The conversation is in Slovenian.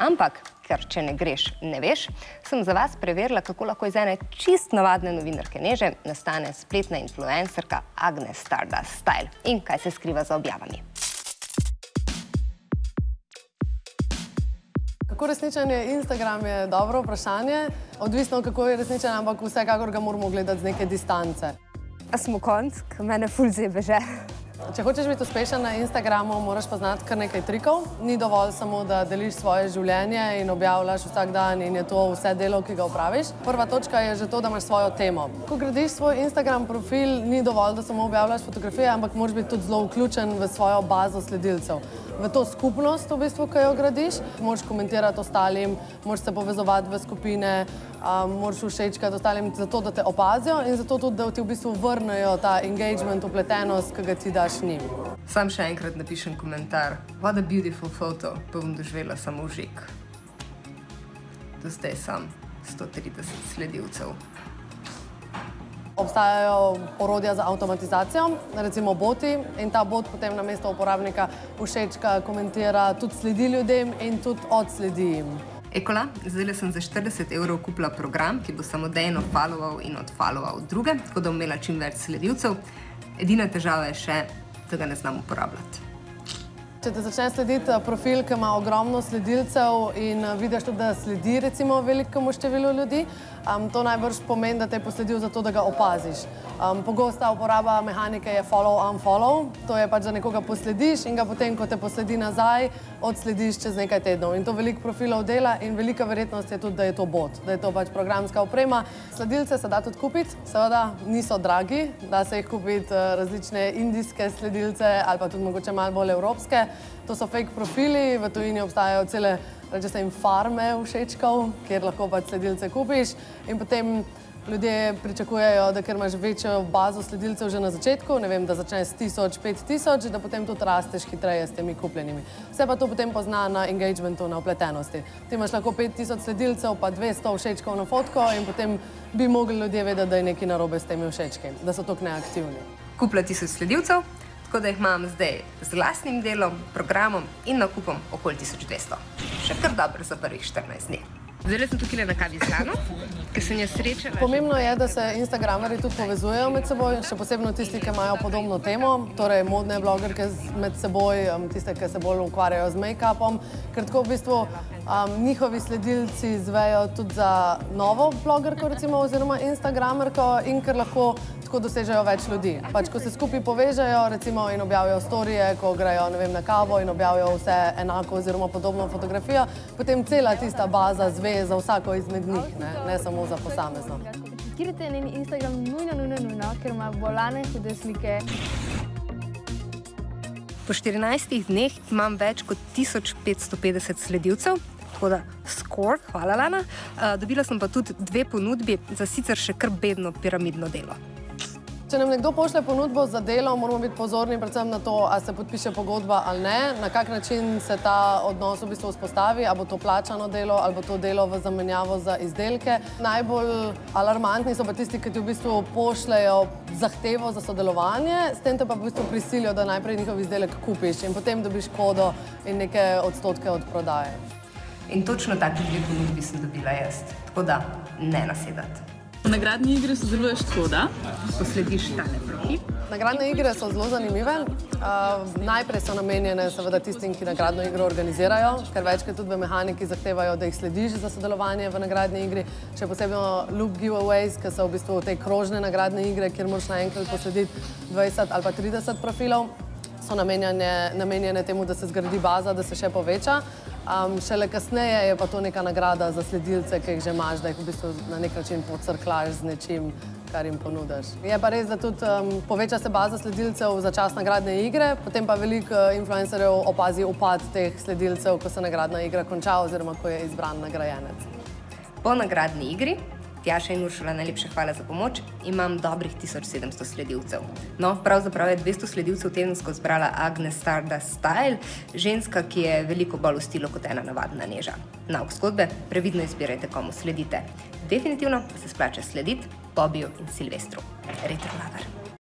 Ampak, ker če ne greš, ne veš, sem za vas preverila, kako lahko iz ene čist navadne novinarke Neže nastane spletna influencerka Agnes Stardust Style in kaj se skriva za objavami. Kako resničen je Instagram, je dobro vprašanje. Odvisno, kako je resničen, ampak vsekakor ga moramo gledati z neke distance. A smo konc, ki mene ful zebe že. Če hočeš biti uspešen na Instagramu, moraš poznati kar nekaj trikov. Ni dovolj samo, da deliš svoje življenje in objavljaš vsak dan in je to vse delo, ki ga opraviš. Prva točka je že to, da imaš svojo temo. Ko gradiš svoj Instagram profil, ni dovolj, da samo objavljaš fotografije, ampak moraš biti tudi zelo vključen v svojo bazo sledilcev. V to skupnost, v bistvu, ki jo gradiš, moraš komentirati ostalim, moraš se povezovati v skupine, moraš všečkati ostalim zato, da te opazijo in zato tudi, da ti v bistvu vrnejo ta engagement, upletenost, ki ga ti daš njim. Sam še enkrat napišem komentar. What a beautiful photo, pa bom doživela samo užik. Do zdaj sam 130 sledilcev. Obstajajo orodja za avtomatizacijo, recimo boti, in ta bot potem namesto uporabnika všečka, komentira, tudi sledi ljudem in tudi odsledi jim. Ekola, zdaj sem za 40 € kupila program, ki bo samodejno followoval in odfollowoval druge, tako da bom imela čim več sledilcev. Edina težava je še, da ga ne znam uporabljati. Če te začne slediti profil, ki ima ogromno sledilcev in vidiš tudi, da sledi recimo velikemu številu ljudi, to najbrž pomeni, da te je posledil zato, da ga opaziš. Pogosta uporaba mehanike je follow-unfollow, to je pač, da nekoga poslediš in ga potem, ko te posledi nazaj, odslediš čez nekaj tednov. In to veliko profilov dela in velika verjetnost je tudi, da je to bot, da je to pač programska oprema. Sledilce se da tudi kupiti, seveda niso dragi, da se jih kupiti različne indijske sledilce ali pa tudi mogoče malo bolj evropske. To so fake profili, v tujini obstajajo cele, reče se jim, farme všečkov, kjer lahko pač sledilce kupiš in potem ljudje pričakujejo, da ker imaš večjo bazo sledilcev že na začetku, ne vem, da začneš s 1000, 5000, da potem tudi rasteš hitreje s temi kupljenimi. Vse pa to potem pozna na engagementu, na upletenosti. Ti imaš lahko 5000 sledilcev pa 200 všečkov na fotko in potem bi mogli ljudje vedeti, da je nekaj narobe s temi všečki, da so toliko neaktivni. Kupila 1000 sledilcev, tako da jih imam zdaj z lastnim delom, programom in nakupom okoli 1200. Še kar dobro za prvih 14 dni. Zdaj sem tukaj na kavi z Lano, ker sem jo srečala. Pomembno je, da se instagramerji tudi povezujejo med seboj, še posebno tisti, ki imajo podobno temo, torej modne blogerke med seboj, tiste, ki se bolj ukvarjajo z make-upom, ker tako v bistvu njihovi sledilci zvejo tudi za novo blogerko, recimo, oziroma instagramerko in ker lahko tako dosežejo več ljudi. Pač, ko se skupaj povežejo, recimo, in objavijo storije, ko grejo, ne vem, na kavo in objavijo vse enako oziroma podobno fotografijo, potem cela tista baza zve za vsako izmed njih, ne samo za posamezno. Čekirajte njen Instagram nujno, ker ima bolane hude slike. Po 14 dneh imam več kot 1550 sledilcev, tako da score, hvala Lana. Dobila sem pa tudi 2 ponudbi za sicer še kar bedno piramidno delo. Če nam nekdo pošlje ponudbo za delo, moramo biti pozorni predvsem na to, ali se podpiše pogodba ali ne, na kak način se ta odnos v bistvu vzpostavi, ali bo to plačano delo, ali bo to delo v zamenjavo za izdelke. Najbolj alarmantni so pa tisti, ki ti v bistvu pošljejo zahtevo za sodelovanje, s tem te pa v bistvu prisilijo, da najprej njihov izdelek kupiš in potem dobiš kodo in neke odstotke od prodaje. In točno taki 2 ponudbi sem dobila jaz, tako da ne nasedati. V nagradni igri sodeluješ tako, da? Poslediš tale profil. Nagradne igre so zelo zanimive. Najprej so namenjene seveda tistim, ki nagradno igro organizirajo, ker večkrat tudi v mehaniki zahtevajo, da jih slediš za sodelovanje v nagradni igri. Še posebno loop giveaways, ki so v bistvu te krožne nagradne igre, kjer moraš naenkrat poslediti 20 ali pa 30 profilov, so namenjene temu, da se zgradi baza, da se še poveča. Šele kasneje je pa to neka nagrada za sledilce, ki jih že imaš, da jih v bistvu na nek način pocrklaš z nečim, kar jim ponudaš. Je pa res, da tudi poveča se baza sledilcev za čas nagradne igre, potem pa veliko influencerjev opazi upad teh sledilcev, ko se nagradna igra konča oziroma ko je izbran nagrajenec. Po nagradni igri, Tjaša in Uršula, najlepša hvala za pomoč, imam dobrih 1700 sledilcev. No, pravzaprav je 200 sledilcev tedensko zbrala Agnes Stardust Style, ženska, ki je veliko bolj v stilu kot ena navadna Neža. Nauk zgodbe, previdno izbirajte, komu sledite. Definitivno pa se splača slediti Bobiju in Silvestru. Retro lover.